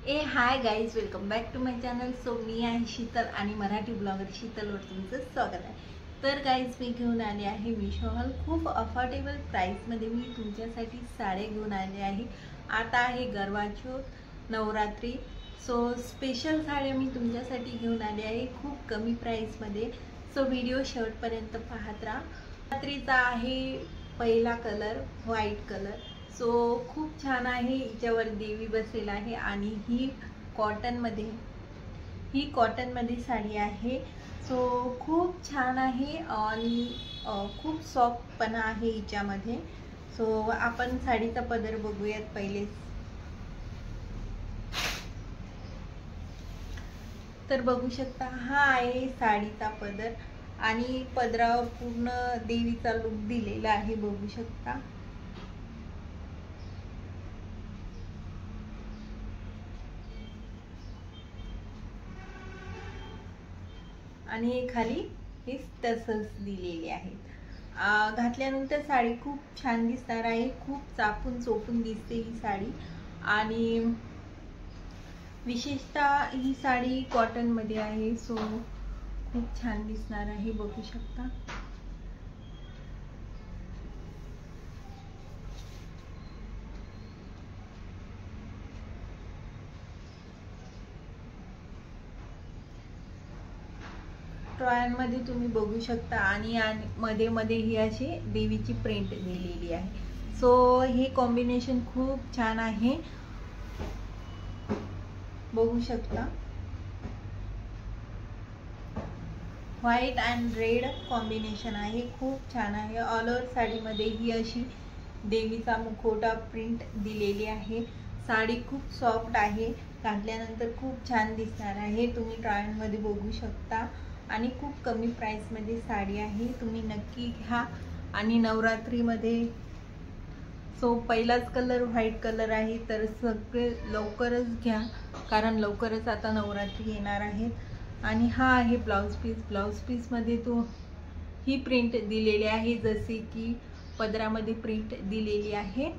High guys, welcome back to my channel. So मी आहे शीतल आणि मराठी ब्लॉगर शीतलवर तुमचं स्वागत आहे. तर गाईज, मी घेऊन आले आहे मिशोवर खूप अफोर्डेबल प्राईसमध्ये मी तुमच्यासाठी साड्या घेऊन आले आहे. आता आहे गरवाचौथ, नवरात्री, सो स्पेशल साड्या मी तुमच्यासाठी घेऊन आले आहे खूप कमी प्राईसमध्ये. सो व्हिडिओ शेवटपर्यंत पाहत राहा. नवरात्रीचा आहे पहिला कलर व्हाईट कलर. सो खूप छान आहे. हिच्यावर देवी बसेल आहे आणि ही कॉटनमध्ये साडी आहे. सो खूप छान आहे आणि खूप सॉफ्टपणा आहे हिच्यामध्ये. सो आपण साडीचा पदर बघूयात पहिले. तर बघू शकता, हा आहे साडीचा पदर आणि पदरावर पूर्ण देवीचा लुक दिलेला आहे, बघू शकता. आणि खाली हे टसल्स दिलेले आहेत. घातल्यानंतर साडी खूप छान दिसणार आहे. खूप चापून चोपून दिसते ही साडी आणि विशेषतः ही साडी कॉटनमध्ये आहे. सो खूप छान दिसणार आहे, बघू शकता. ट्रॉयनमध्ये तुम्ही बघू शकता आणि मध्ये मध्ये ही अशी देवीची प्रिंट दिलेली आहे. सो हे कॉम्बिनेशन खूप छान आहे, बघू शकता. व्हाईट अँड रेड कॉम्बिनेशन आहे, खूप छान आहे. ऑल ओव्हर साडीमध्ये ही अशी देवीचा मुखवटा प्रिंट दिलेली आहे. साडी खूप सॉफ्ट आहे, घातल्यानंतर खूप छान दिसणार आहे. तुम्ही ट्रायलमध्ये बघू शकता आणि खूप कमी प्राईसमध्ये साडी आहे. तुम्ही नक्की घ्या. आणि नवरात्रीमध्ये सो पहिलाच कलर व्हाईट कलर आहे, तर सगळे लवकरच घ्या कारण लवकरच आता नवरात्री येणार आहे. आणि हा आहे ब्लाऊज पीस. ब्लाऊज पीसमध्ये ही प्रिंट दिलेली आहे, जसे की पदरामध्ये प्रिंट दिलेली आहे.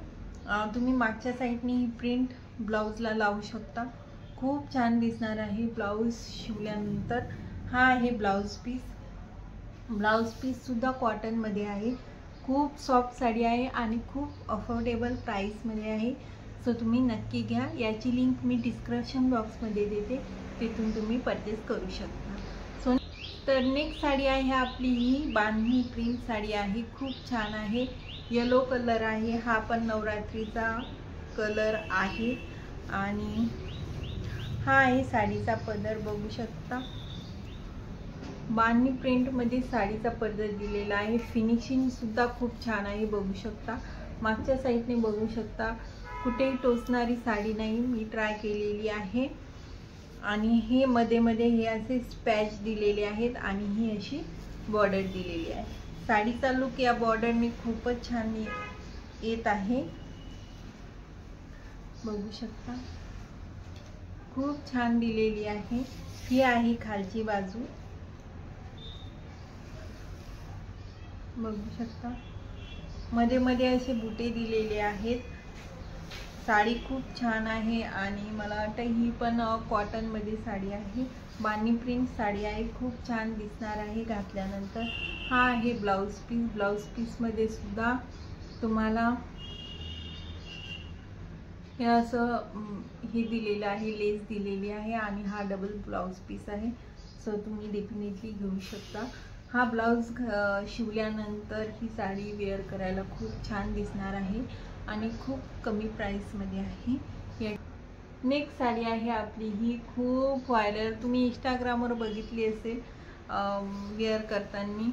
तुम्ही मागच्या साईडने ही प्रिंट ब्लाऊजला लावू शकता. खूप छान दिसणार आहे ब्लाऊज शिवल्यानंतर. हा आहे ब्लाऊज पीस. ब्लाऊज पीस सुद्धा कॉटनमध्ये आहे. खूप सॉफ्ट साडी आहे आणि खूप अफोर्डेबल प्राईसमध्ये आहे. सो तुम्ही नक्की घ्या. याची लिंक मी डिस्क्रिप्शन बॉक्समध्ये देते, तिथून तुम्ही परचेस करू शकता. सो तर नेक्स्ट साडी आहे आपली ही बांधणी प्रिंट साडी आहे. खूप छान आहे, येलो कलर आहे. हा पण नवरात्रीचा कलर आहे आणि हा आहे साडीचा पदर, बघू शकता. बांधणी प्रिंटमध्ये साडीचा पदर दिलेला आहे. फिनिशिंग सुद्धा खूप छान आहे, बघू शकता. मागच्या साईडने बघू शकता, कुठेही टोचणारी साडी नाही, मी ट्राय केलेली आहे. आणि हे मध्ये मध्ये हे असे स्पॅच दिलेले आहेत आणि ही अशी बॉर्डर दिलेली आहे. साडीचा लुक या बॉर्डरने खूपच छान येत आहे, बघू शकता. खूप छान दिलेली आहे. ही आहे खालची बाजू, बघू शकता. मध्ये मध्ये असे बुटे दिलेले आहेत. साडी खूप छान आहे आणि मला वाटतं ही पण कॉटनमध्ये साडी आहे. बांधणी प्रिंट साडी आहे, खूप छान दिसणार आहे घातल्यानंतर. हा आहे ब्लाऊज पीस. ब्लाऊज पीसमध्ये सुद्धा तुम्हाला हे असं हे दिलेलं आहे, लेस दिलेली आहे आणि हा डबल ब्लाऊज पीस आहे. सो तुम्ही डेफिनेटली घेऊ शकता. हा ब्लाऊज शिवल्यानंतर ही साडी वेअर करायला खूप छान दिसणार आहे आणि खूप कमी प्राईसमध्ये आहे. नेक्स्ट साडी आहे आपली ही खूप व्हायरल, तुम्ही इंस्टाग्रामवर बघितली असेल वेअर करताना.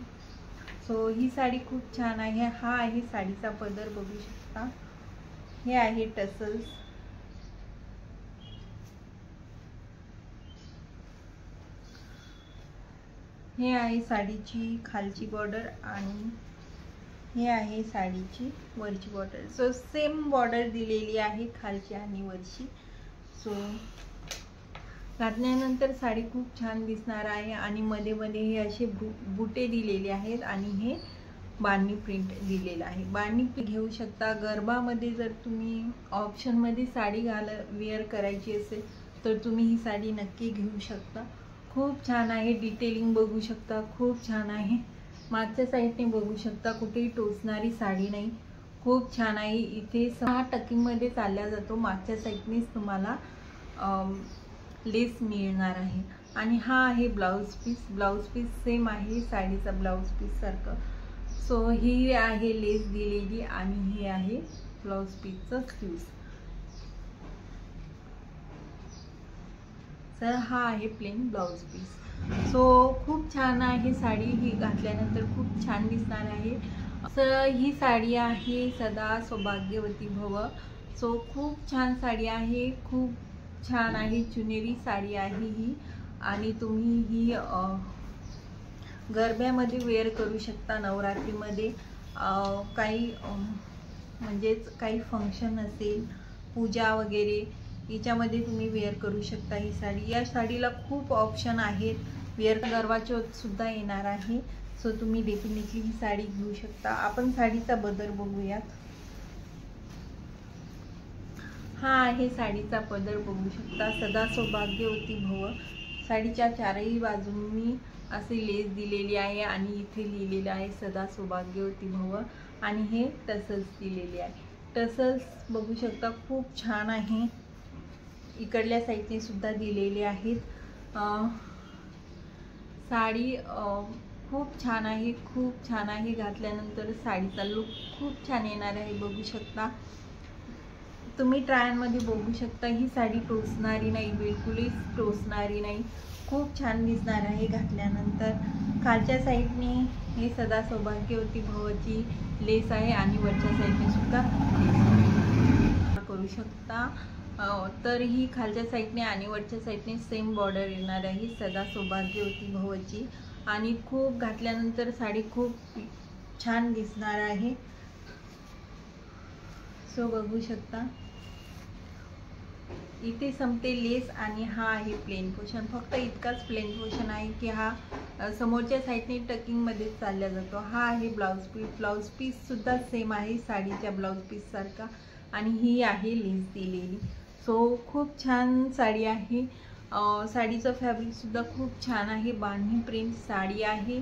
सो ही साडी खूप छान आहे. हा आहे साडीचा पदर, बघू शकता. हे आहे टसल्स. हे आहे साडीची खालची बॉर्डर आणि हे आहे साडीची वरची बॉर्डर. सो सेम बॉर्डर दिलेली आहे खालची आणि वरची. सो घातल्यानंतर साडी खूप छान दिसणार आहे आणि मध्ये मध्ये हे असे बुटे दिलेले आहेत आणि हे बांधणी प्रिंट दिलेलं आहे. बांधणी घेऊ शकता. गरबामध्ये जर तुम्ही ऑप्शनमध्ये साडी वेअर करायची असेल तर तुम्ही ही साडी नक्की घेऊ शकता। खूप छान आहे, डिटेलिंग बघू शकता, खूप छान आहे। मागच्या साईडने बघू शकता, कुठेही टोचणारी साडी नाही, खूप छान आहे। इथे 6 टकिंगमध्ये चालला जातो, मागच्या साईडनेच तुम्हाला लेस मिळणार आहे। आणि हा आहे blouse piece, blouse piece same आहे साडीचा ब्लाउज पीस सारखं। सो ही आहे लेस दिलेली आणि ही आहे ब्लाउज पीसचा स्लीव्स। तर हा आहे प्लेन ब्लाउज पीस। सो खूप छान आहे साडी, ही घातल्यानंतर खूप छान दिसणार आहे। तर ही साडी आहे सदा सौभाग्यवती भव। सो खूप छान साडी आहे, खूप छान आहे, चुनेरी साडी आहे ही। आणि तुम्ही ही गरब्यामध्ये वेअर करू शकता, नवरात्रीमध्ये काही म्हणजेच काही फंक्शन असेल, पूजा वगैरे, याच्यामध्ये तुम्ही वेअर करू शकता ही साडी। या साडीला खूप ऑप्शन आहेत, वेअर गरबा चौथ सुद्धा येणार आहे। सो तुम्ही डेफिनेटली ही साडी घेऊ शकता। आपण साडीचा बदर बघूयात। हा आहे साडीचा पदर, बघू शकता, सदा सौभाग्यवती भव। साडीच्या चारही बाजूंनी असे लेस दिलेली आहे आणि इथे लिहिलेले आहे सदा सौभाग्यवती भव। आणि हे टसल्स दिलेले आहे, टसल्स बघू शकता, खूप छान आहे। इकडल्या साईडने सुद्धा दिलेले आहेत। साडी खूप छान आहे, खूप छान आहे। घातल्यानंतर साडीचा लुक खूप छान येणार आहे, बघू शकता तुम्ही। ट्रायलमध्ये बघू शकता, ही साडी टोचणारी नाही, बिलकुलच टोचणारी नाही, खूप छान दिसणार आहे घातल्यानंतर। खालच्या साईडने हे सदा सौभाग्यवती भवची लेस आहे आणि वरच्या साईडने सुद्धा करू शकता। तर ही खालच्या साईडने आणि वरच्या साईडने सेम बॉर्डर येणार आहे सदा सौभाग्यवती भवची। आणि खूप घातल्यानंतर साडी खूप छान दिसणार आहे। सो बघू शकता, इथे संपते लेस आणि हा आहे प्लेन पोर्शन। फक्त इतकाच प्लेन पोर्शन आहे की हा समोरच्या साईडने टकिंगमध्ये चालला जातो। हा आहे ब्लाउज पीस, ब्लाउज पीस सुद्धा सेम आहे साडीच्या ब्लाउज पीस सारखा आणि ही आहे लेस दिलेली। सो खूप छान साडी आहे। साडीचं फॅब्रिक सुद्धा खूप छान आहे, बांधणी प्रिंट साडी आहे।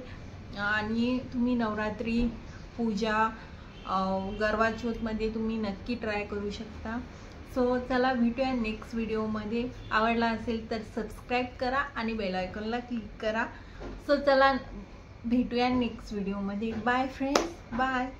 आणि तुम्ही नवरात्री, पूजा, गरबा चौथमध्ये तुम्ही नक्की ट्राय करू शकता। सो चला भेटूया नेक्स्ट व्हिडिओमध्ये। आवडला असेल तर सबस्क्राईब करा आणि बेल आयकॉनला क्लिक करा। सो चला भेटूया नेक्स्ट व्हिडिओमध्ये। Bye friends, bye.